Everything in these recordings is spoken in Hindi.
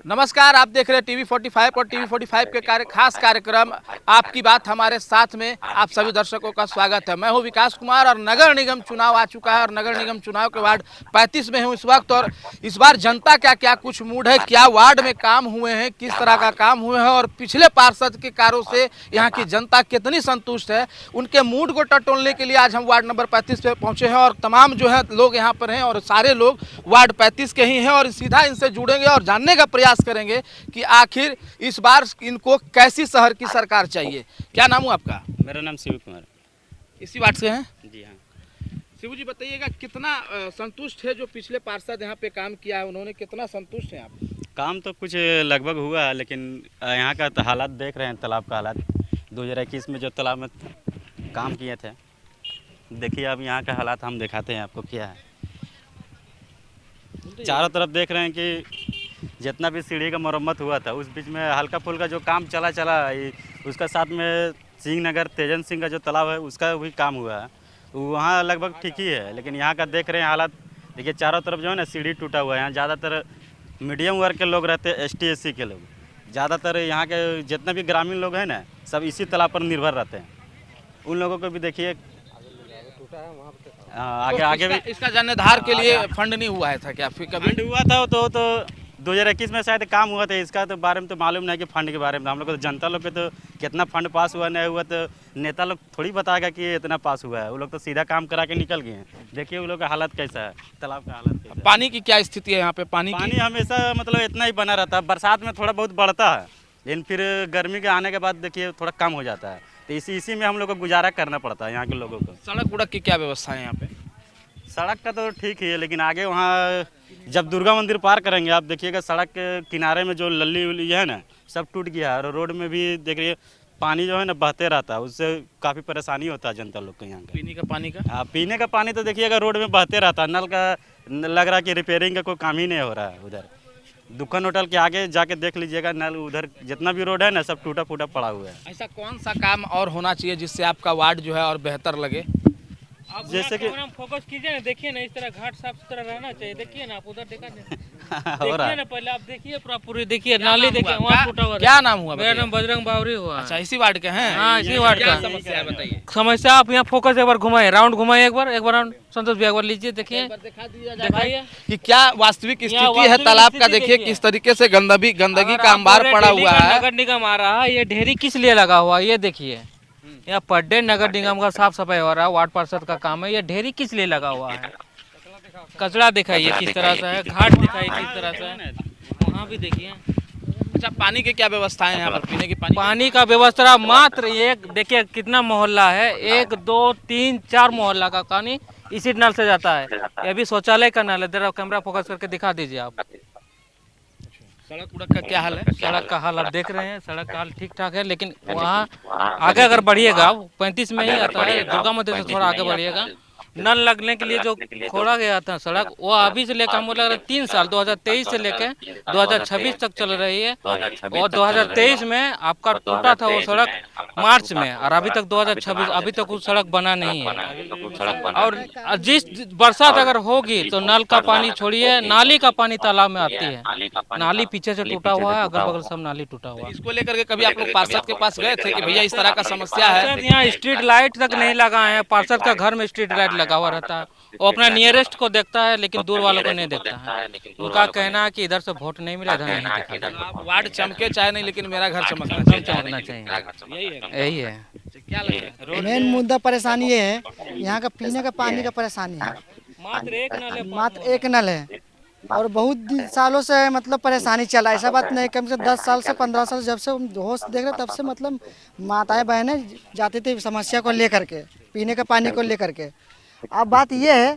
नमस्कार, आप देख रहे हैं टीवी 45 और टीवी 45 के खास कार्यक्रम आपकी बात हमारे साथ में आप सभी दर्शकों का स्वागत है। मैं हूं विकास कुमार और नगर निगम चुनाव आ चुका है और नगर निगम चुनाव के वार्ड 35 में हूं इस वक्त। और इस बार जनता क्या कुछ मूड है, क्या वार्ड में काम हुए हैं, किस तरह का काम हुए हैं और पिछले पार्षद के कार्यों से यहाँ की जनता कितनी संतुष्ट है, उनके मूड को टटोलने के लिए आज हम वार्ड नंबर 35 पे पहुंचे हैं। और तमाम जो है लोग यहाँ पर हैं और सारे लोग वार्ड 35 के ही हैं और सीधा इनसे जुड़ेंगे और जानने का प्रयास करेंगे कि आखिर इस बार इनको कैसी शहर की सरकार चाहिए। क्या नाम है आपका? मेरा नाम शिव कुमार। इसी वार्ड से हैं? जी हाँ। शिवू जी, बताइएगा कितना संतुष्ट है जो पिछले पार्षद यहाँ पे काम किया है, उन्होंने कितना संतुष्ट है आप? काम तो कुछ लगभग हुआ है, लेकिन यहाँ का तो हालात देख रहे हैं, तालाब का हालात 2021 में जो तालाब में काम किए थे, देखिए अब यहाँ का हालात हम दिखाते हैं आपको क्या है। चारों तरफ देख रहे हैं कि जितना भी सीढ़ी का मरम्मत हुआ था उस बीच में हल्का फुल्का जो काम चला उसका साथ में सिंह नगर तेजन सिंह का जो तालाब है उसका भी काम हुआ है, वहाँ लगभग ठीक ही है। लेकिन यहाँ का देख रहे हैं हालात, देखिए चारों तरफ जो है ना सीढ़ी टूटा हुआ है। यहाँ ज़्यादातर मीडियम वर्ग के लोग रहते हैं, ST SC के लोग ज़्यादातर, यहाँ के जितने भी ग्रामीण लोग हैं ना सब इसी तालाब पर निर्भर रहते हैं। उन लोगों को भी देखिए आगे भी इसका जन्मधार के लिए फंड नहीं हुआ है था क्या? फिर कभी फंड हुआ था तो 2021 में शायद काम हुआ था। इसका तो बारे में तो मालूम नहीं कि फंड के बारे में हम लोग को, जनता लोग के तो कितना फंड पास हुआ नहीं हुआ तो नेता लोग थोड़ी बताएगा कि इतना पास हुआ है। वो लोग तो सीधा काम करा के निकल गए हैं। देखिए वो लोग का हालत कैसा है, तालाब का हालत कैसा है। पानी की क्या स्थिति है यहाँ पे? पानी हमेशा मतलब इतना ही बना रहता है, बरसात में थोड़ा बहुत बढ़ता है, लेकिन फिर गर्मी के आने के बाद देखिए थोड़ा कम हो जाता है। तो इसी में हम लोग को गुजारा करना पड़ता है यहाँ के लोगों को। सड़क उड़क की क्या व्यवस्था है यहाँ पे? सड़क का तो ठीक ही है, लेकिन आगे वहाँ जब दुर्गा मंदिर पार करेंगे आप देखिएगा सड़क के किनारे में जो लल्ली उल्ली है ना सब टूट गया है। और रोड में भी देखिए पानी जो है ना बहते रहता है, उससे काफ़ी परेशानी होता है जनता लोग को यहाँ का। पीने का पानी का? हाँ, पीने का पानी तो देखिएगा रोड में बहते रहता है। नल का लग रहा है कि रिपेयरिंग का कोई काम ही नहीं हो रहा है। उधर दुकान होटल के आगे जाके देख लीजिएगा, नल उधर जितना भी रोड है ना सब टूटा फूटा पड़ा हुआ है। ऐसा कौन सा काम और होना चाहिए जिससे आपका वार्ड जो है और बेहतर लगे? जैसे कि फोकस कीजिए ना, देखिए ना इस तरह घाट साफ सुथरा रहना चाहिए। देखिए ना आप उधर देखिए ना, पहले आप देखिए पूरी देखिए नाली देखिए वहाँ टूटा हुआ। क्या नाम हुआ? मेरा नाम बजरंग बावरी हुआ। अच्छा, इसी वार्ड के हैं? हाँ, इसी वार्ड का। समस्या है बताइए। समस्या आप यहाँ फोकस एक बार घुमाए, राउंड घुमाए, एक बार राउंड संतोष भैया एक बार लीजिए, देखिए दिखाइए कि क्या वास्तविक स्थिति है तालाब का। देखिए किस तरीके से गंदगी का अंबार पड़ा हुआ है। नगर निगम आ रहा है, ये ढेरी किस लिए लगा हुआ है ये देखिए। यहाँ पर डे नगर निगम का साफ सफाई हो रहा है, वार्ड पार्षद का काम है। ये ढेरी किस लिए लगा हुआ है? कचरा दिखाइए किस तरह से है, घाट दिखाइए किस तरह से है, वहाँ भी देखिए। अच्छा, पानी की क्या व्यवस्था है यहाँ पर? पीने की पानी का व्यवस्था मात्र एक, देखिए कितना मोहल्ला है, 1 2 3 4 मोहल्ला का पानी इसी नल से जाता है। ये भी शौचालय का नल है। जरा कैमरा फोकस करके दिखा दीजिए आप। सड़क उड़क का क्या हाल है? सड़क का हाल आप देख रहे हैं, सड़क का हाल ठीक ठाक है, लेकिन वहाँ आगे अगर बढ़िएगा 35 में ही आता है, दुर्गा मंदिर से थोड़ा आगे बढ़िएगा, नल लगने के लिए जो खोला गया था सड़क, वो अभी से लेकर मुझे लग रहा है 3 साल 2023 से लेकर 2026 तक चल रही है। और 2023 में आपका टूटा था वो सड़क मार्च में, और अभी तक 2026 अभी तक वो सड़क बना नहीं है। और जिस बरसात अगर होगी तो नल का पानी छोड़िए, नाली का पानी तालाब में आती है। नाली पीछे से टूटा हुआ है, अगल बगल सब नाली टूटा हुआ है। इसको लेकर के कभी आप लोग पार्षद के पास गए थे कि भैया इस तरह का समस्या है? यहाँ स्ट्रीट लाइट तक नहीं लगा है। पार्षद का घर में स्ट्रीट लाइट लगा हुआ रहता है, वो अपना नियरेस्ट को देखता है लेकिन दूर वालों को नहीं देखता है। उनका कहना है कि इधर से वोट नहीं मिला, इधर नहीं दिखा। वार्ड चमके चाहे नहीं, लेकिन मेरा घर चमकना चाहिए। यही है। क्या लगता है? मेन मुद्दा परेशानी ये है, यहाँ का पीने का पानी का परेशानी है। मात्र एक नल है और बहुत सालों से मतलब परेशानी चला। ऐसा बात नहीं, कम से 10 साल से 15 साल जब से होश देख रहे तब से मतलब माताएं बहनें जाती थी समस्या को लेकर के, पीने का पानी को लेकर के। अब बात यह है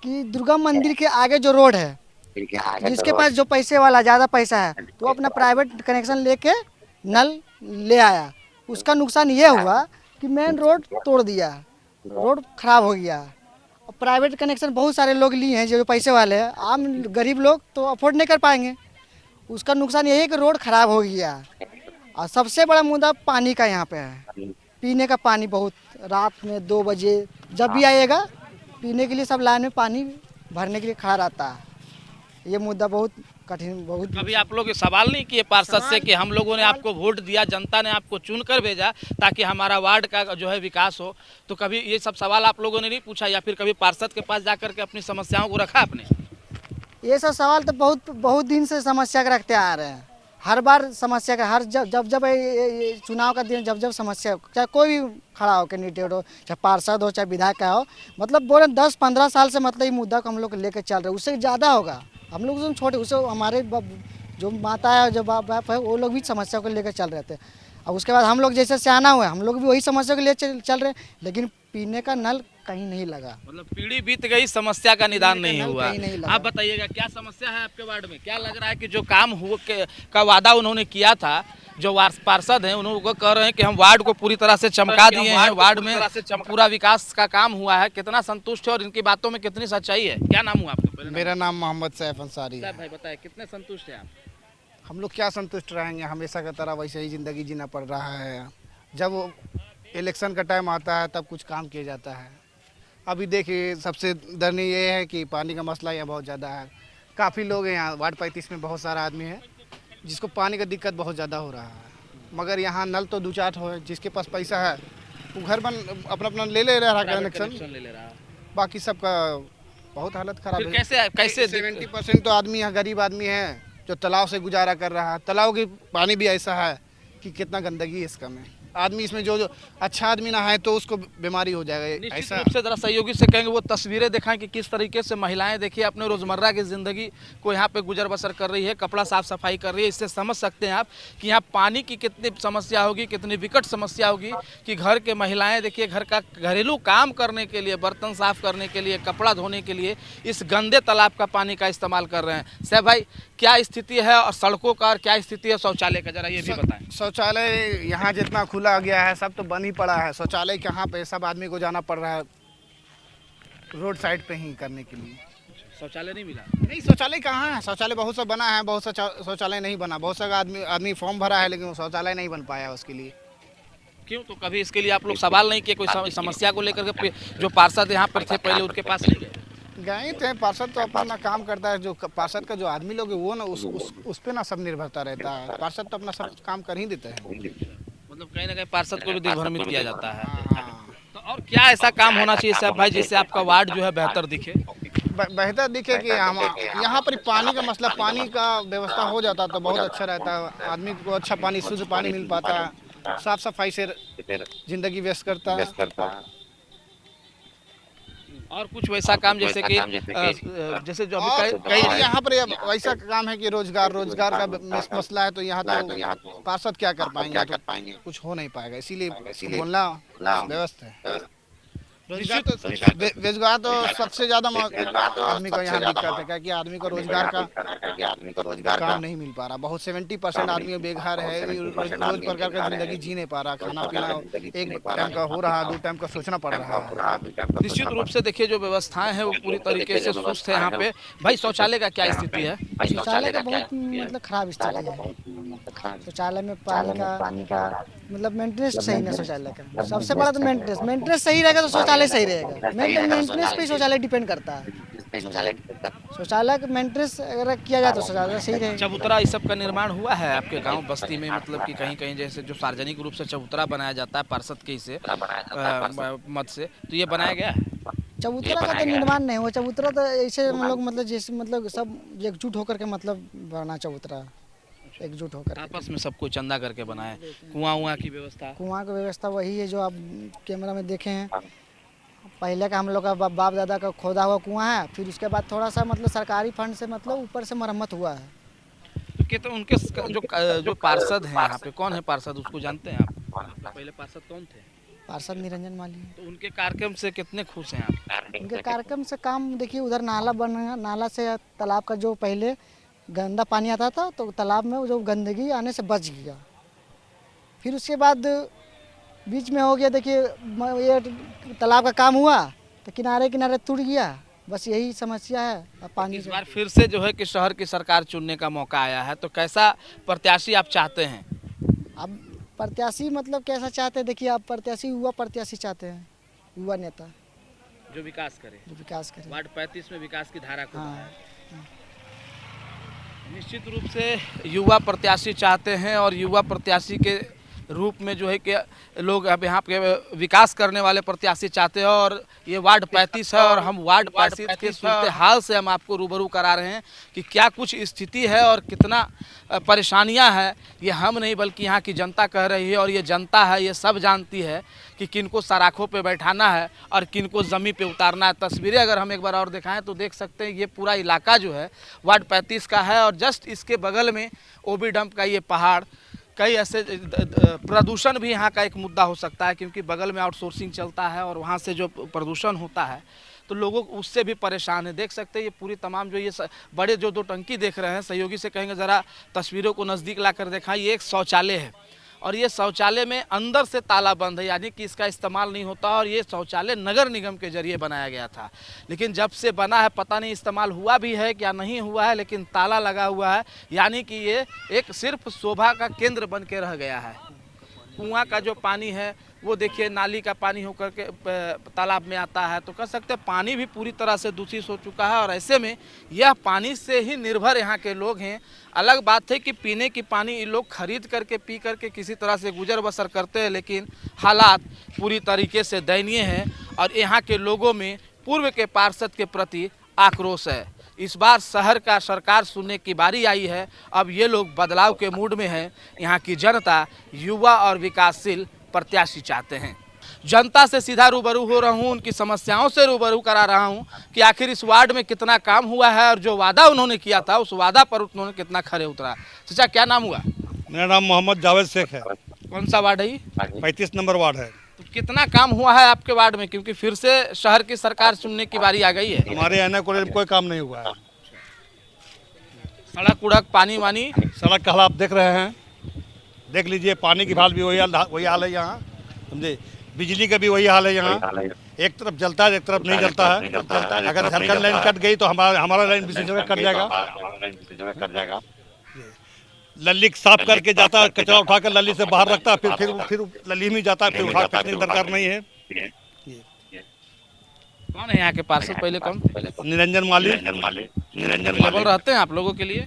कि दुर्गा मंदिर के आगे जो रोड है, जिसके पास जो पैसे वाला ज़्यादा पैसा है तो अपना प्राइवेट कनेक्शन लेके नल ले आया। उसका नुकसान ये हुआ कि मेन रोड तोड़ दिया, रोड खराब हो गया। प्राइवेट कनेक्शन बहुत सारे लोग लिए हैं जो पैसे वाले हैं, आम गरीब लोग तो अफोर्ड नहीं कर पाएंगे। उसका नुकसान यही है कि रोड खराब हो गया। और सबसे बड़ा मुद्दा पानी का यहाँ पे है। पीने का पानी बहुत रात में 2 बजे जब भी आएगा पीने के लिए सब लाइन में पानी भरने के लिए खड़ा रहता है। ये मुद्दा बहुत कठिन बहुत। कभी आप लोग ये सवाल नहीं किए पार्षद से कि हम लोगों ने आपको वोट दिया, जनता ने आपको चुन कर भेजा ताकि हमारा वार्ड का जो है विकास हो, तो कभी ये सब सवाल आप लोगों ने नहीं पूछा या फिर कभी पार्षद के पास जाकर के अपनी समस्याओं को रखा आपने? ये सब सवाल तो बहुत बहुत दिन से समस्या का रखते आ रहे हैं। हर बार समस्या का, हर जब ये चुनाव का दिन जब समस्या, चाहे कोई भी खड़ा हो, कैंडिडेट हो, चाहे पार्षद हो, चाहे विधायक का हो, मतलब बोले 10-15 साल से मतलब ये मुद्दा को हम लोग लेकर चल रहे हैं। उससे ज़्यादा होगा, हम लोग छोटे, उससे हमारे जो माता है, जो बाप है, वो लोग भी समस्या को लेकर चल रहे थे। और उसके बाद हम लोग जैसे सियाना हुए, हम लोग भी वही समस्या को ले चल रहे हैं, लेकिन पीने का नल कहीं नहीं लगा। मतलब पीढ़ी बीत गई, समस्या का निदान नहीं हुआ। नहीं लगा। आप बताइएगा क्या समस्या है आपके वार्ड में? क्या लग रहा है कि जो काम हुआ का वादा उन्होंने किया था, जो पार्षद हैं उन्होंने कह रहे हैं कि हम वार्ड को पूरी तरह से चमका दिए हैं, वार्ड में पूरा विकास का काम हुआ है, कितना संतुष्ट है और इनकी बातों में कितनी सच्चाई है? क्या नाम हुआ आपका? मेरा नाम मोहम्मद सैफ अंसारी है। भाई बताए कितने संतुष्ट हैं आप? हम लोग क्या संतुष्ट रहेंगे, हमेशा की तरह वैसे ही ज़िंदगी जीना पड़ रहा है। जब इलेक्शन का टाइम आता है तब कुछ काम किया जाता है। अभी देखिए, सबसे दयनीय ये है कि पानी का मसला यहाँ बहुत ज़्यादा है। काफ़ी लोग हैं यहाँ, वार्ड 35 में बहुत सारा आदमी है जिसको पानी का दिक्कत बहुत ज़्यादा हो रहा है। मगर यहाँ नल तो 2-4 हो, जिसके पास पैसा है वो घर अपना ले रहा है कनेक्शन, ले रहा है। बाकी सबका बहुत हालत ख़राब फिर है। कैसे 70% तो आदमी यहाँ गरीब आदमी है जो तालाब से गुजारा कर रहा है। तालाब की पानी भी ऐसा है कि कितना गंदगी है इसका में। आदमी इसमें जो अच्छा आदमी ना है तो उसको बीमारी हो जाएगा। ऐसा रूप से जरा सहयोगी से कहेंगे वो तस्वीरें दिखाएं कि किस तरीके से महिलाएं देखिए अपने रोजमर्रा की जिंदगी को यहाँ पे गुजर बसर कर रही है, कपड़ा साफ सफाई कर रही है। इससे समझ सकते हैं आप कि यहाँ पानी की कितनी समस्या होगी, कितनी विकट समस्या होगी कि घर के महिलाएं देखिए घर का घरेलू काम करने के लिए, बर्तन साफ करने के लिए, कपड़ा धोने के लिए इस गंदे तालाब का पानी का इस्तेमाल कर रहे हैं। साहब भाई क्या स्थिति है और सड़कों का, और क्या स्थिति है शौचालय का, जरा ये भी बताएं। शौचालय यहाँ जितना खुला गया है सब तो बन ही पड़ा है। शौचालय कहाँ पे, सब आदमी को जाना पड़ रहा है रोड साइड पे ही करने के लिए। शौचालय नहीं मिला? नहीं, शौचालय कहाँ है? शौचालय बहुत सा बना है, बहुत सा शौचालय नहीं बना। बहुत सा आदमी फॉर्म भरा है लेकिन शौचालय नहीं बन पाया उसके लिए। क्यों? तो कभी इसके लिए आप लोग सवाल नहीं किए? कोई समस्या को लेकर के जो पार्षद यहाँ पर थे पहले उनके पास नहीं गए? गए थे, पार्षद तो अपना काम करता है। जो पार्षद का जो आदमी लोग है वो ना उस पे ना सब निर्भरता रहता है। पार्षद तो अपना सब काम कर ही देते हैं। मतलब कहीं ना कहीं पार्षद को भी दिग्भ्रमित किया जाता है। हाँ। तो और क्या ऐसा काम होना चाहिए साहब भाई जिससे आपका वार्ड जो है बेहतर दिखे? बेहतर दिखे कि हम यहाँ पर पानी का मसला, पानी का व्यवस्था हो जाता तो बहुत अच्छा रहता है। आदमी को अच्छा पानी, शुद्ध पानी मिल पाता है, साफ सफाई से जिंदगी व्यस्त करता है। और कुछ वैसा काम जैसे कि जैसे जो अभी कई यहाँ पर वैसा काम है कि रोजगार का मसला है, तो यहाँ तो पार्षद क्या कर पाएंगे, तो कुछ हो नहीं पाएगा। इसीलिए बोलना व्यवस्था है। रोजगार तो सबसे ज्यादा आदमी को यहाँ दिक्कत है, क्योंकि आदमी को रोजगार का काम नहीं मिल पा रहा। बहुत 70% आदमी बेघर है, रोज प्रकार का जिंदगी जी नहीं पा रहा। खाना पीना एक टाइम का हो रहा, 2 टाइम का सोचना पड़ रहा है। निश्चित रूप से देखिए जो व्यवस्थाएं हैं वो पूरी तरीके से सुस्त है यहाँ पे। भाई शौचालय का क्या स्थिति है? शौचालय का बहुत मतलब खराब स्थिति है। शौचालय में पानी का मतलब मेंटेनेंस सही नहीं। शौचालय का सबसे बड़ा तो मेंटेनेंस सही रहेगा तो शौचालय सही रहेगा। मेंटेनेंस पे शौचालय डिपेंड करता है। शौचालय का मेंटेनेंस अगर किया जाए तो शौचालय सही रहेगा। चबूतरा इस सब का निर्माण हुआ है आपके गांव बस्ती में? मतलब कि कहीं कहीं जैसे जो सार्वजनिक रूप से चबूतरा बनाया जाता है पार्षद के से मत से, तो ये बनाया गया है? चबूतरा का तो निर्माण नहीं हुआ। चबूतरा तो ऐसे हम लोग मतलब जैसे मतलब सब एकजुट होकर के मतलब बना चबूतरा, एकजुट होकर आपस में सबको चंदा करके बनाए। कुआं की व्यवस्था? कुआं की व्यवस्था वही है जो आप कैमरा में देखे हैं। पहले का हम लोग का बाप दादा का खोदा हुआ कुआं है, फिर उसके बाद थोड़ा सा मतलब सरकारी फंड से मतलब ऊपर से मरम्मत हुआ है। तो कहते हैं उनके जो पार्षद हैं यहाँ पे, कौन है पार्षद, उसको जानते हैं आप? पहले पार्षद कौन थे? पार्षद निरंजन माली। तो उनके कार्यक्रम से कितने खुश हैं आप? उनके कार्यक्रम से काम देखिए, उधर नाला बन गया, नाला से तालाब का जो पहले गंदा पानी आता था तो तालाब में जो गंदगी आने से बच गया। फिर उसके बाद बीच में हो गया देखिए, ये तालाब का काम हुआ तो किनारे किनारे टूट गया। बस यही समस्या है। अब पानी इस बार फिर से जो है कि शहर की सरकार चुनने का मौका आया है, तो कैसा प्रत्याशी आप चाहते हैं? अब प्रत्याशी मतलब कैसा चाहते हैं देखिए, आप प्रत्याशी युवा प्रत्याशी चाहते हैं, युवा नेता जो विकास करे, जो विकास करे। वार्ड 35 में विकास की धारा को। हाँ। निश्चित रूप से युवा प्रत्याशी चाहते हैं और युवा प्रत्याशी के रूप में जो है कि लोग अब यहाँ के विकास करने वाले प्रत्याशी चाहते हैं और ये वार्ड 35 है और हम वार्ड 35 के सूरत हाल से हम आपको रूबरू करा रहे हैं कि क्या कुछ स्थिति है और कितना परेशानियां हैं। ये हम नहीं बल्कि यहाँ की जनता कह रही है और ये जनता है, ये सब जानती है कि किनको सराखों पे बैठाना है और किनको ज़मीन पे उतारना है। तस्वीरें अगर हम एक बार और दिखाएं तो देख सकते हैं ये पूरा इलाका जो है वार्ड 35 का है और जस्ट इसके बगल में ओबी डंप का ये पहाड़, कई ऐसे प्रदूषण भी यहाँ का एक मुद्दा हो सकता है क्योंकि बगल में आउटसोर्सिंग चलता है और वहाँ से जो प्रदूषण होता है तो लोगों उससे भी परेशान है। देख सकते हैं ये पूरी तमाम जो ये बड़े जो 2 टंकी देख रहे हैं, सहयोगी से कहेंगे ज़रा तस्वीरों को नज़दीक ला कर दिखाएं। ये एक शौचालय है और ये शौचालय में अंदर से ताला बंद है, यानी कि इसका इस्तेमाल नहीं होता और ये शौचालय नगर निगम के जरिए बनाया गया था। लेकिन जब से बना है पता नहीं इस्तेमाल हुआ भी है क्या नहीं हुआ है, लेकिन ताला लगा हुआ है, यानी कि ये एक सिर्फ शोभा का केंद्र बन के रह गया है। कुआं का जो पानी है वो देखिए नाली का पानी होकर के तालाब में आता है, तो कह सकते हैं पानी भी पूरी तरह से दूषित हो चुका है और ऐसे में यह पानी से ही निर्भर यहाँ के लोग हैं। अलग बात है कि पीने की पानी ये लोग खरीद करके पी करके किसी तरह से गुजर बसर करते हैं, लेकिन हालात पूरी तरीके से दयनीय हैं और यहाँ के लोगों में पूर्व के पार्षद के प्रति आक्रोश है। इस बार शहर का सरकार सुनने की बारी आई है, अब ये लोग बदलाव के मूड में हैं। यहाँ की जनता युवा और विकासशील प्रत्याशी चाहते हैं। जनता से सीधा रूबरू हो रहा हूँ, उनकी समस्याओं से रूबरू करा रहा हूँ कि आखिर इस वार्ड में कितना काम हुआ है और जो वादा उन्होंने किया था उस वादा पर उन्होंने कितना खरे उतरा। चाचा क्या नाम हुआ? मेरा नाम मोहम्मद जावेद शेख है। कौन सा वार्ड है ये? 35 नंबर वार्ड है। तो कितना काम हुआ है आपके वार्ड में, क्योंकि फिर से शहर की सरकार सुनने की बारी आ गई है? हमारे आने को कोई काम नहीं हुआ है। सड़क उड़क पानी वानी, सड़क का हाल आप देख रहे हैं, देख लीजिए। पानी की हाल भी वही हाल है यहाँ, समझे। बिजली का भी वही हाल है यहाँ, एक तरफ जलता है एक तरफ नहीं जलता है। अगर झारखंड लाइन कट गई तो हमारा लाइन दूसरी जगह कट जाएगा। लल्ली साफ करके जाता है, कचरा उठाकर लल्ली से बाहर रखता है, फिर लल्ली में जाता है, फिर उठा फेंकने की दरकार नहीं है। कौन है यहाँ के पार्षद? पहले कौन? निरंजन माली। अवेलेबल रहते हैं आप लोगों के लिए?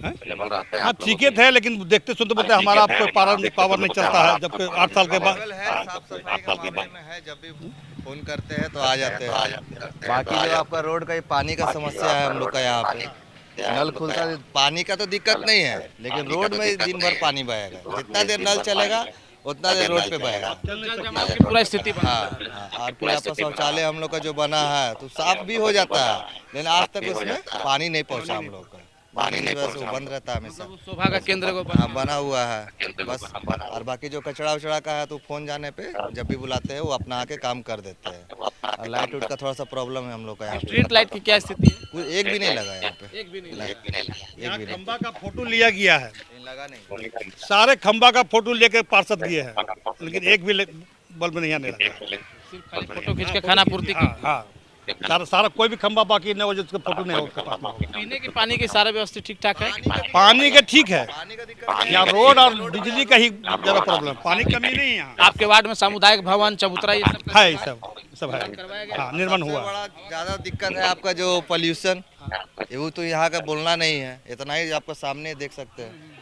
हाँ ठीक है, लेकिन देखते सुनते बोलते हमारा कोई पावर नहीं चलता है। जब 8 साल के बाद साफ सफाई के मामले में है, जब भी फोन करते हैं तो आ जाते हैं। बाकी जो आपका रोड का पानी का समस्या है, हम लोग का यहाँ पे नल खुलता है, पानी का तो दिक्कत नहीं है, लेकिन रोड में दिन भर पानी बहेगा। जितना देर नल चलेगा उतना देर रोड पे बहेगा। पूरा स्थिति बना। हाँ, और फिर आपका शौचालय हम लोग का जो बना है तो साफ भी हो जाता है, लेकिन आज तक उसमें पानी नहीं पहुँचा हम लोग का। पानी नहीं, बस वो बंद रहता है हमेशा। शोभा का केंद्र को बना हुआ है बस। और बाकी जो कचड़ा उचड़ा का है तो फोन जाने पे जब भी बुलाते हैं वो अपना आके काम कर देते हैं। और लाइट उट का थोड़ा सा प्रॉब्लम है हम लोग का यहाँ पे। स्ट्रीट लाइट की क्या स्थिति है? एक भी नहीं लगा यहाँ पे, एक भी नहीं लगा। यहाँ खंबा का फोटो लिया गया है, लगा नहीं। सारे खंबा का फोटो लेके पार्षद दिए हैं, लेकिन एक भी बल्ब नहीं आने लगा। सिर्फ खाली फोटो खींच के खाना पूर्ति की। हाँ, सारा कोई भी खंबा बाकी नहीं हो जिसका फोटो नहीं हो। पीने के पानी की सारा व्यवस्था ठीक ठाक है? पानी का ठीक है, यहाँ रोड और बिजली का ही ज्यादा प्रॉब्लम, पानी की कमी नहीं है यहाँ। आपके वार्ड में सामुदायिक भवन, चबूतरा ये सब है, सब है। हाँ, निर्माण हुआ। बड़ा ज्यादा दिक्कत है आपका जो पोल्यूशन, वो तो यहाँ का बोलना नहीं है। इतना ही आपका सामने देख सकते हैं।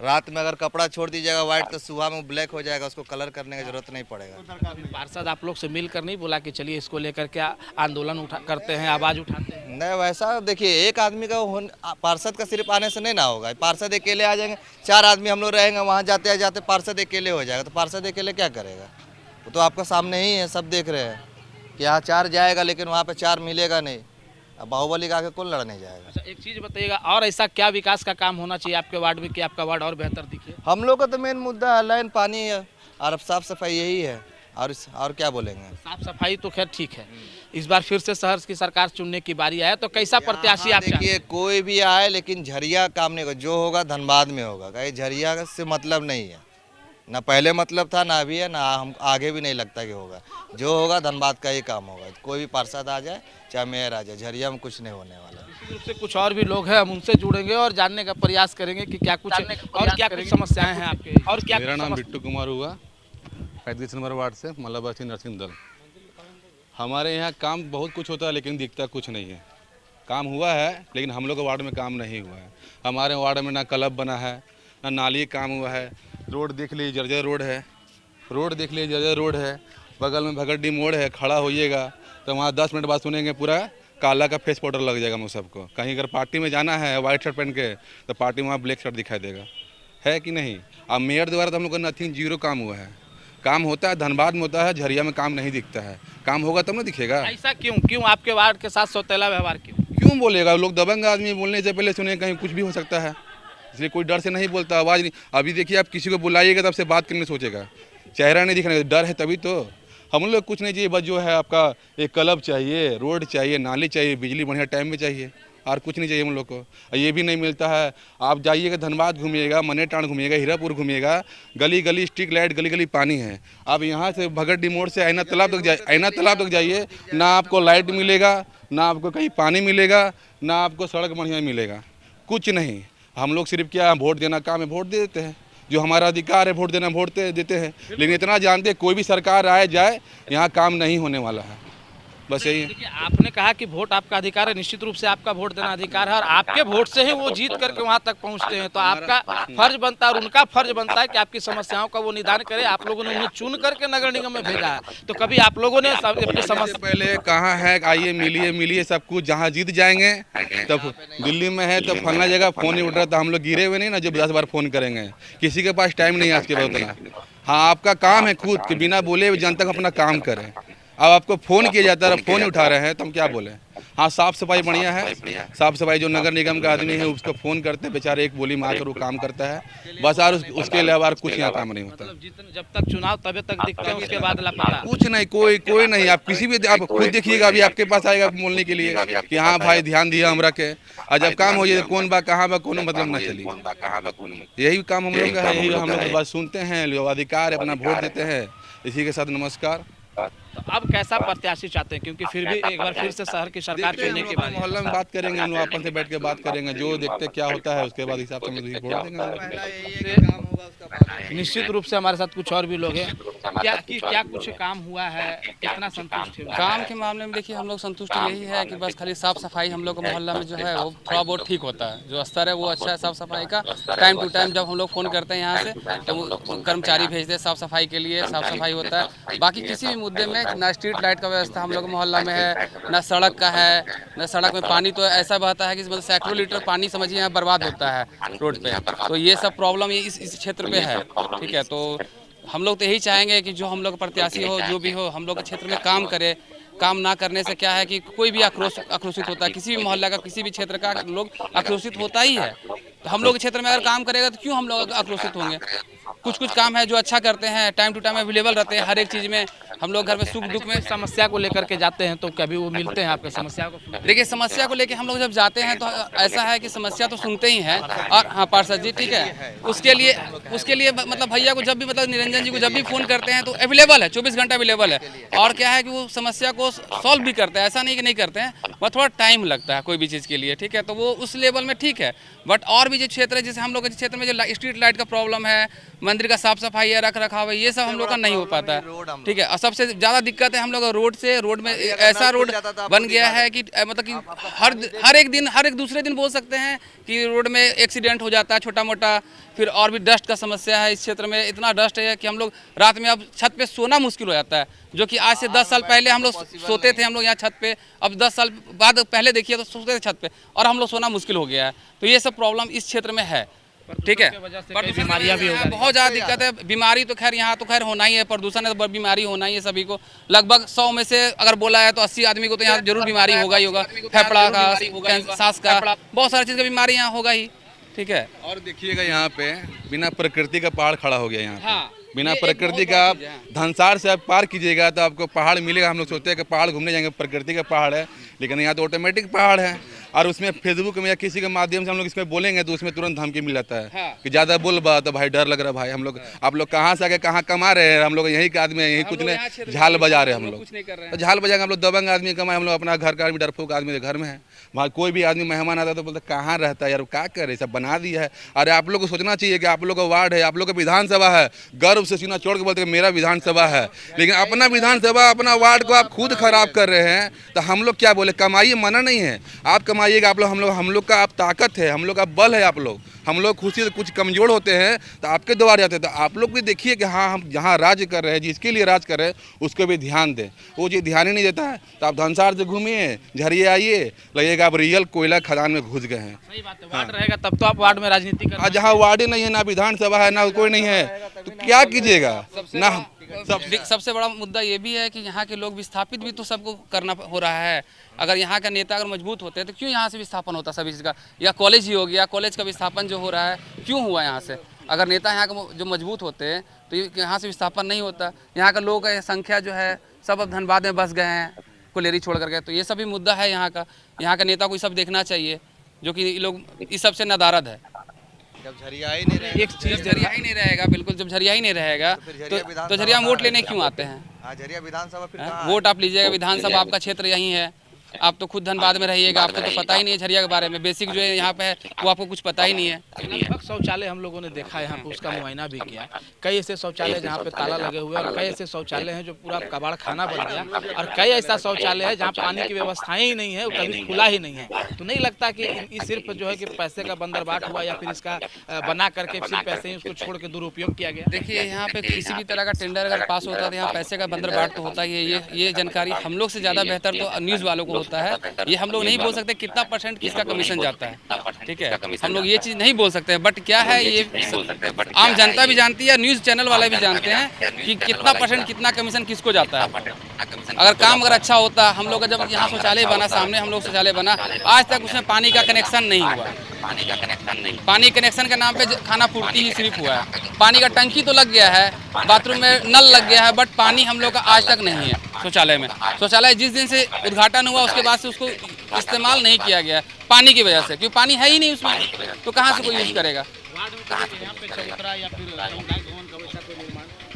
रात में अगर कपड़ा छोड़ दीजिएगा व्हाइट तो सुबह में ब्लैक हो जाएगा, उसको कलर करने की जरूरत नहीं पड़ेगा। पार्षद आप लोग से मिलकर नहीं बोला कि चलिए इसको लेकर के आंदोलन करते हैं, आवाज उठाते हैं? नहीं, वैसा देखिए एक आदमी का पार्षद का सिर्फ आने से नहीं ना होगा। पार्षद अकेले आ जाएंगे, 4 आदमी हम लोग रहेंगे, वहाँ जाते जाते पार्षद अकेले हो जाएगा, तो पार्षद अकेले क्या करेगा? वो तो आपका सामने ही है, सब देख रहे हैं कि यहाँ 4 जाएगा लेकिन वहाँ पे 4 मिलेगा नहीं। अब बाहुबली का आके कौन लड़ने जाएगा? अच्छा, एक चीज़ बताइएगा, और ऐसा क्या विकास का काम होना चाहिए आपके वार्ड में कि आपका वार्ड और बेहतर दिखे? हम लोग का तो मेन मुद्दा है लाइन, पानी और साफ सफाई, यही है। और क्या बोलेंगे? साफ सफाई तो खैर ठीक है। इस बार फिर से शहर की सरकार चुनने की बारी आए तो कैसा प्रत्याशी आप चाहते हैं? देखिए कोई भी आए लेकिन झरिया काम नहीं होगा। जो होगा धनबाद में होगा, कहीं झरिया से मतलब नहीं है, ना पहले मतलब था ना अभी है, ना हम आगे भी नहीं लगता कि होगा। जो होगा धनबाद का ही काम होगा। कोई भी पार्षद आ जाए चाहे मेयर आ जाए, झरिया में कुछ नहीं होने वाला। निश्चित रूप से कुछ और भी लोग हैं, हम उनसे जुड़ेंगे और जानने का प्रयास करेंगे कि क्या कुछ और क्या कुछ समस्याएं हैं आपके, और क्या। मेरा नाम बिट्टू कुमार हुआ, 35 नंबर वार्ड से, मल्लाबासी नरसिंह दल। हमारे यहाँ काम बहुत कुछ होता है लेकिन दिखता कुछ नहीं है। काम हुआ है लेकिन हम लोग के वार्ड में काम नहीं हुआ है। हमारे वार्ड में ना क्लब बना है, ना नाली काम हुआ है। रोड देख लीजिए जर्जर रोड है, रोड देख लीजिए जर्जर रोड है। बगल में भगड्डी मोड़ है, खड़ा होइएगा तो वहाँ 10 मिनट बाद सुनेंगे पूरा काला का फेस पाउडर लग जाएगा हम सबको। कहीं अगर पार्टी में जाना है वाइट शर्ट पहन के तो पार्टी में वहाँ ब्लैक शर्ट दिखाई देगा, है कि नहीं। अब मेयर द्वारा तो हम लोग को नथिंग जीरो काम हुआ है। काम होता है धनबाद में होता है, झरिया में काम नहीं दिखता है। काम होगा तब ना दिखेगा। ऐसा क्यों आपके वार्ड के साथ सौतेला व्यवहार क्यों बोलेगा लोग? दबंग आदमी बोलने से पहले सुने कहीं कुछ भी हो सकता है, इसलिए कोई डर से नहीं बोलता, आवाज़ नहीं। अभी देखिए आप किसी को बुलाइएगा तब से बात करने सोचेगा, चेहरा नहीं दिखने, डर है तभी तो। हम लोग कुछ नहीं चाहिए, बस जो है आपका एक क्लब चाहिए, रोड चाहिए, नाली चाहिए, बिजली बढ़िया टाइम में चाहिए, और कुछ नहीं चाहिए हम लोग को। और ये भी नहीं मिलता है। आप जाइएगा धनबाद घूमिएगा, मनेटाण घूमिएगा, हीरापुर घूमिएगा, गली गली स्ट्रीट लाइट, गली गली पानी है। आप यहाँ से भगड्डी मोड़ से ऐना तालाब तक जाइए, ना आपको लाइट मिलेगा, ना आपको कहीं पानी मिलेगा, ना आपको सड़क बढ़िया मिलेगा, कुछ नहीं। हम लोग सिर्फ क्या वोट देना काम है, वोट दे देते हैं, जो हमारा अधिकार है वोट देना, वोट देते हैं। लेकिन इतना जानते हैं कोई भी सरकार आए जाए यहाँ काम नहीं होने वाला है, बस यही है। देखिए आपने कहा कि वोट आपका अधिकार है, निश्चित रूप से आपका वोट देना अधिकार है, और आपके वोट से ही वो जीत करके वहां तक पहुंचते हैं। तो आपका फर्ज बनता है और उनका फर्ज बनता है कि आपकी समस्याओं का वो निदान करे। आप लोगों ने उन्हें चुन करके नगर निगम में भेजा है, तो कभी आप लोगों ने अपनी समस्या पहले कहाँ है, आइए मिलिए सब कुछ। जहाँ जीत जाएंगे तब दिल्ली में है तो फलना जगह फ़ोन नहीं उठ रहा था। हम लोग गिरे हुए नहीं ना, जो 10 बार फ़ोन करेंगे, किसी के पास टाइम नहीं है आज के बाद उतना। हाँ, आपका काम है खुद कि बिना बोले जनता को अपना काम करें। अब आपको फ़ोन किया जाता है, फ़ोन ही उठा रहे हैं, तो हम क्या बोले। हाँ, साफ़ सफाई बढ़िया है, साफ़ सफाई जो नगर निगम का आदमी है उसको फ़ोन करते हैं, बेचारे एक बोली मारकर वो काम करता है, बस। और उसके अलावा कुछ यहाँ काम नहीं होता। जब तक चुनाव तब तक दिखते हैं, उसके बाद लापता कुछ नहीं, कोई नहीं। आप किसी भी, आप खुद देखिएगा, अभी आपके पास आएगा बोलने के लिए कि हाँ भाई ध्यान दिया हमरा के, और जब काम हो जाए कौन बा कहाँ बा कोनो मतलब ना चली। यही काम हम लोग का है, यही हम लोग बात सुनते हैं, जो अधिकार है अपना वोट देते हैं। इसी के साथ नमस्कार। तो अब कैसा प्रत्याशी चाहते हैं, क्योंकि फिर भी एक बार फिर से शहर की सरकार चुनने के बाद मोहल्ला में बात करेंगे, हम लोग आपस में बैठ के बात करेंगे, जो देखते क्या होता है उसके बाद हिसाब से हम लोग वोट देंगे। निश्चित रूप से हमारे साथ कुछ और भी लोग हैं। क्या कुछ काम हुआ है, कितना संतुष्ट है? काम के मामले में देखिए हम लोग संतुष्ट यही है कि बस खाली साफ सफाई हम लोग मोहल्ला में जो है वो थोड़ा बहुत ठीक होता है, जो स्तर है वो अच्छा है साफ सफाई का। टाइम टू टाइम जब हम लोग फ़ोन करते हैं यहाँ से तो वो कर्मचारी भेजते हैं साफ सफाई के लिए, साफ सफाई होता है। बाकी किसी भी मुद्दे में ना स्ट्रीट लाइट का व्यवस्था हम लोग मोहल्ला में है, ना सड़क का है, ना सड़क में पानी तो ऐसा बहता है कि मतलब सैकड़ों लीटर पानी समझिए यहाँ बर्बाद होता है रोड पे। तो ये सब प्रॉब्लम ये इस क्षेत्र पे है, ठीक है। तो हम लोग तो यही चाहेंगे कि जो हम लोग प्रत्याशी हो, जो भी हो, हम लोग के क्षेत्र में काम करे। काम ना करने से क्या है कि कोई भी आक्रोशित होता है, किसी भी मोहल्ला का, किसी भी क्षेत्र का लोग आक्रोशित होता ही है। तो हम लोग के क्षेत्र में अगर काम करेगा तो क्यों हम लोग आक्रोशित होंगे। कुछ काम है जो अच्छा करते हैं, टाइम टू टाइम अवेलेबल रहते हैं हर एक चीज़ में। हम लोग घर में सुख दुख में समस्या को लेकर के जाते हैं तो कभी वो मिलते हैं आपके समस्या को? देखिए समस्या को लेके हम लोग जब जाते हैं तो ऐसा है कि समस्या तो सुनते ही हैं। और हाँ पार्षद जी, ठीक है, उसके लिए मतलब भैया को जब भी, मतलब निरंजन जी को जब भी फ़ोन करते हैं तो अवेलेबल है, 24 घंटा अवेलेबल है। और क्या है कि वो समस्या को सॉल्व भी करते हैं, ऐसा नहीं कि नहीं करते हैं, बट थोड़ा टाइम लगता है कोई भी चीज़ के लिए, ठीक है। तो वो उस लेवल में ठीक है। बट और भी जो क्षेत्र है, जैसे हम लोग के क्षेत्र में जो स्ट्रीट लाइट का प्रॉब्लम है, मंदिर का साफ सफाई है, रख रखाव है, ये सब हम लोग का नहीं हो पाता है, ठीक है। और सबसे ज़्यादा दिक्कत है हम लोग रोड में ऐसा रोड बन गया है कि मतलब कि हर एक दूसरे दिन बोल सकते हैं कि रोड में एक्सीडेंट हो जाता है छोटा मोटा। फिर और भी डस्ट का समस्या है इस क्षेत्र में, इतना डस्ट है कि हम लोग रात में अब छत पे सोना मुश्किल हो जाता है, जो कि आज से 10 साल पहले हम लोग सोते थे हम लोग यहाँ छत पे। अब 10 साल बाद पहले देखिए तो सोते थे छत पे, और हम लोग सोना मुश्किल हो गया है। तो ये सब प्रॉब्लम इस क्षेत्र में है, ठीक है। बीमारियां भी बहुत ज़्यादा दिक्कत है। बीमारी तो खैर यहाँ तो खैर होना ही है, प्रदूषण है तो बीमारी होना ही है सभी को। लगभग 100 में से अगर बोला है तो 80 आदमी को तो यहाँ जरूर बीमारी होगा ही होगा। फेफड़ा का, सांस का, बहुत सारी चीज़ का बीमारी यहाँ होगा ही, ठीक है। और देखिएगा यहाँ पे बिना प्रकृति का पहाड़ खड़ा हो गया यहाँ पे। हाँ, बिना प्रकृति का आप धनसार से आप पार कीजिएगा तो आपको पहाड़ मिलेगा। हम लोग सोचते हैं कि पहाड़ घूमने जाएंगे, प्रकृति का पहाड़ है, लेकिन यहाँ तो ऑटोमेटिक पहाड़ है। और उसमें फेसबुक में या किसी के माध्यम से हम लोग इसमें बोलेंगे तो उसमें तुरंत धमकी मिल जाता है कि ज़्यादा बोल बा तो भाई डर लग रहा है भाई। हम लोग, आप लोग कहाँ से आके कहाँ कमा रहे हैं, हम लोग यहीं के आदमी यहीं कुछ नहीं, झाल बजा रहे हैं हम लोग। तो झाल बजाएंगे हम लोग, दबंग आदमी कमाए, हम लोग अपना घर का आदमी, डरपोक आदमी घर में है। वहाँ कोई भी आदमी मेहमान आता है तो बोलते कहाँ रहता है यार, क्या करे, सब बना दिया है। अरे आप लोग को सोचना चाहिए कि आप लोग का वार्ड है, आप लोग का विधानसभा है, गर्व से सीना छोड़ के बोलते हैं मेरा विधानसभा है, लेकिन अपना विधानसभा अपना वार्ड को आप खुद खराब कर रहे हैं। तो हम लोग क्या बोले, कमाइए, मना नहीं है, आप आइएगा आप लोग, हम लोग का आप ताकत है, हम लोग का बल है आप लोग। हम लोग खुशी से कुछ कमज़ोर होते हैं तो आपके द्वार जाते हैं, तो आप लोग भी देखिए कि हाँ हम जहाँ राज्य कर रहे हैं, जिसके लिए राज कर रहे हैं उसको भी ध्यान दें। वो जो ध्यान ही नहीं देता है तो आप धनसार से घूमिए, झरिए आइए, लगेगा आप रियल कोयला खदान में घुस गए हैं। सही बात है, वार्ड रहेगा तब तो आप वार्ड में राजनीति कर। आज जहाँ वार्ड ही नहीं है, ना विधानसभा है, ना कोई नहीं है, तो क्या कीजिएगा ना। सबसे बड़ा मुद्दा ये भी है कि यहाँ के लोग विस्थापित भी तो सबको करना हो रहा है। अगर यहाँ का नेता अगर मजबूत होते हैं तो क्यों यहाँ से विस्थापन होता सभी चीज़ का, या कॉलेज ही हो गया, कॉलेज का विस्थापन जो हो रहा है क्यों हुआ यहाँ से। अगर नेता यहाँ का जो मजबूत होते हैं तो यहाँ से विस्थापन नहीं होता। यहाँ का लोगों की संख्या जो है सब अब धनबाद में बस गए हैं, कोलेरी छोड़ करके। तो ये सभी मुद्दा है यहाँ का नेता को ये सब देखना चाहिए, जो कि ये लोग इस सबसे नदारद है। जब झरिया ही नहीं रहेगा, एक चीज झरिया ही नहीं रहेगा, बिल्कुल जब झरिया ही नहीं रहेगा तो झरिया में वोट लेने क्यों आते हैं। झरिया विधानसभा फिर वोट आप लीजिएगा, विधानसभा आपका क्षेत्र यही है, आप तो खुद धनबाद में रहिएगा, आपको तो पता ही नहीं है झरिया के बारे में। बेसिक जो है यहाँ पे है वो आपको कुछ पता ही नहीं है। लगभग शौचालय हम लोगों ने देखा यहाँ पे, उसका मुआयना भी किया। कई ऐसे शौचालय जहाँ पे ताला लगे हुए हैं, और कई ऐसे शौचालय हैं जो पूरा कबाड़ खाना बन गया, और कई ऐसा शौचालय है जहाँ पानी की व्यवस्थाएं ही नहीं है, वो कभी खुला ही नहीं है। तो नहीं लगता कि ये सिर्फ जो है कि पैसे का बंदरबाट हुआ, या फिर इसका बना करके सिर्फ पैसे ही उसको छोड़ के दुरुपयोग किया गया। देखिए यहाँ पे किसी भी तरह का टेंडर अगर पास होता है तो यहाँ पैसे का बंदरबाट तो होता ही है। ये जानकारी हम लोग से ज़्यादा बेहतर तो न्यूज़ वालों को होता है। ये हम लोग नहीं बोल सकते कितना % किसका कमीशन जाता है, ठीक है, हम लोग ये चीज़ नहीं बोल सकते। बट क्या है ये आम जनता भी जानती है, न्यूज़ चैनल वाले भी जानते हैं कि कितना % कितना कमीशन किसको जाता है। अगर काम अगर अच्छा होता, हम लोग का जब यहाँ शौचालय बना, सामने हम लोग शौचालय बना, आज तक उसमें पानी का कनेक्शन नहीं हुआ। पानी कनेक्शन के नाम पे खाना पूर्ति ही सिर्फ हुआ है। पानी का टंकी तो लग गया है, बाथरूम में नल लग गया है, बट पानी हम लोग का आज तक नहीं है शौचालय में। शौचालय जिस दिन से उद्घाटन हुआ उसके बाद से उसको इस्तेमाल नहीं किया गया पानी की वजह से, क्योंकि पानी है ही नहीं उसमें, तो कहाँ से कोई यूज करेगा।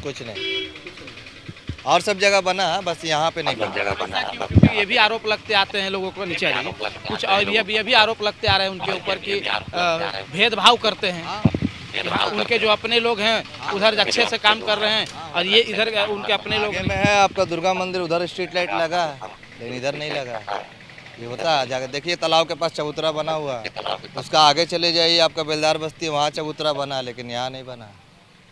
कुछ नहीं, और सब जगह बना है, बस यहाँ पे नहीं बना। क्योंकि ये भी आरोप लगते आते हैं लोगों को, नीचे आ जाइए, कुछ और ये भी आरोप लगते आ रहे हैं उनके ऊपर कि भेदभाव करते हैं। उनके जो अपने लोग हैं उधर अच्छे से काम कर रहे हैं, और ये इधर उनके अपने लोग में है। आपका दुर्गा मंदिर उधर स्ट्रीट लाइट लगा है, लेकिन इधर नहीं लगा। ये होता है, जाकर देखिए तालाब के पास चबूतरा बना हुआ है, उसका आगे चले जाइए आपका बेलदार बस्ती, वहाँ चबूतरा बना है, लेकिन यहाँ नहीं बना।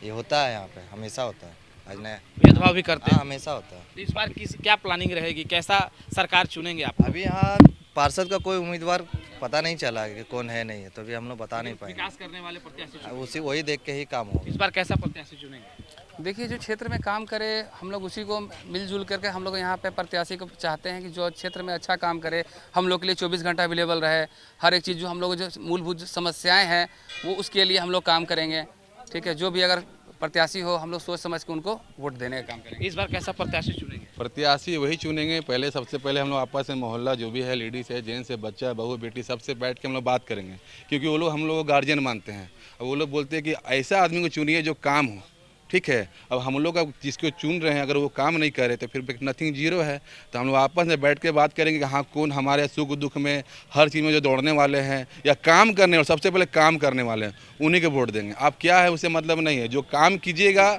ये होता है यहाँ पे, हमेशा होता है। आज नया भेदभाव भी करते हैं, हमेशा होता है। इस बार क्या प्लानिंग रहेगी, कैसा सरकार चुनेंगे आप? अभी यहाँ पार्षद का कोई उम्मीदवार पता नहीं चला कि कौन है नहीं है, तो अभी हम लोग बता नहीं पाएंगे। विकास करने वाले प्रत्याशी वही देख के ही काम होगा। इस बार कैसा प्रत्याशी चुनेंगे? देखिए जो क्षेत्र में काम करे हम लोग उसी को मिलजुल करके हम लोग यहाँ पे प्रत्याशी को चाहते हैं कि जो क्षेत्र में अच्छा काम करे, हम लोग के लिए 24 घंटा अवेलेबल रहे, हर एक चीज़ जो हम लोग जो मूलभूत समस्याएं हैं वो उसके लिए हम लोग काम करेंगे, ठीक है। जो भी अगर प्रत्याशी हो हम लोग सोच समझ के उनको वोट देने का काम करेंगे। इस बार कैसा प्रत्याशी चुनेंगे? प्रत्याशी वही चुनेंगे। पहले सबसे पहले हम लोग आपस में मोहल्ला जो भी है, लेडीज़ है, जेंट्स है, बच्चा, बहू, बेटी, सबसे बैठ के हम लोग बात करेंगे, क्योंकि वो लोग हम लोग को गार्जियन मानते हैं। और वो लोग बोलते हैं कि ऐसा आदमी को चुनिए जो काम हो, ठीक है। अब हम लोग जिसको चुन रहे हैं अगर वो काम नहीं करे तो फिर नथिंग जीरो है। तो हम लोग आपस में बैठ के बात करेंगे कि हाँ कौन हमारे सुख दुख में हर चीज़ में जो दौड़ने वाले हैं या काम करने वाले, सबसे पहले काम करने वाले हैं, उन्हीं को वोट देंगे। आप क्या है उससे मतलब नहीं है, जो काम कीजिएगा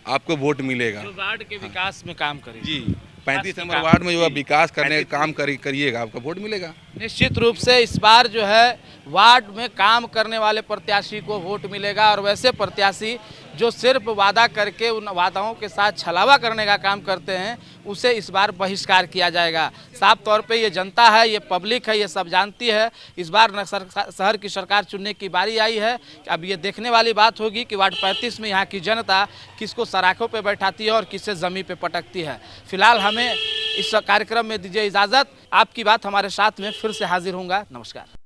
आपको वोट मिलेगा। जो वार्ड के विकास में काम करें जी, 35 नंबर वार्ड में जो विकास करने का काम करिएगा, आपका वोट मिलेगा। निश्चित रूप से इस बार जो है वार्ड में काम करने वाले प्रत्याशी को वोट मिलेगा, और वैसे प्रत्याशी जो सिर्फ वादा करके उन वादाओं के साथ छलावा करने का काम करते हैं उसे इस बार बहिष्कार किया जाएगा। साफ तौर पे ये जनता है, ये पब्लिक है, ये सब जानती है। इस बार शहर की सरकार चुनने की बारी आई है। अब ये देखने वाली बात होगी कि वार्ड 35 में यहाँ की जनता किसको सराखों पे बैठाती है और किससे ज़मीन पे पटकती है। फिलहाल हमें इस कार्यक्रम में दीजिए इजाज़त। आपकी बात हमारे साथ में फिर से हाजिर होऊंगा। नमस्कार।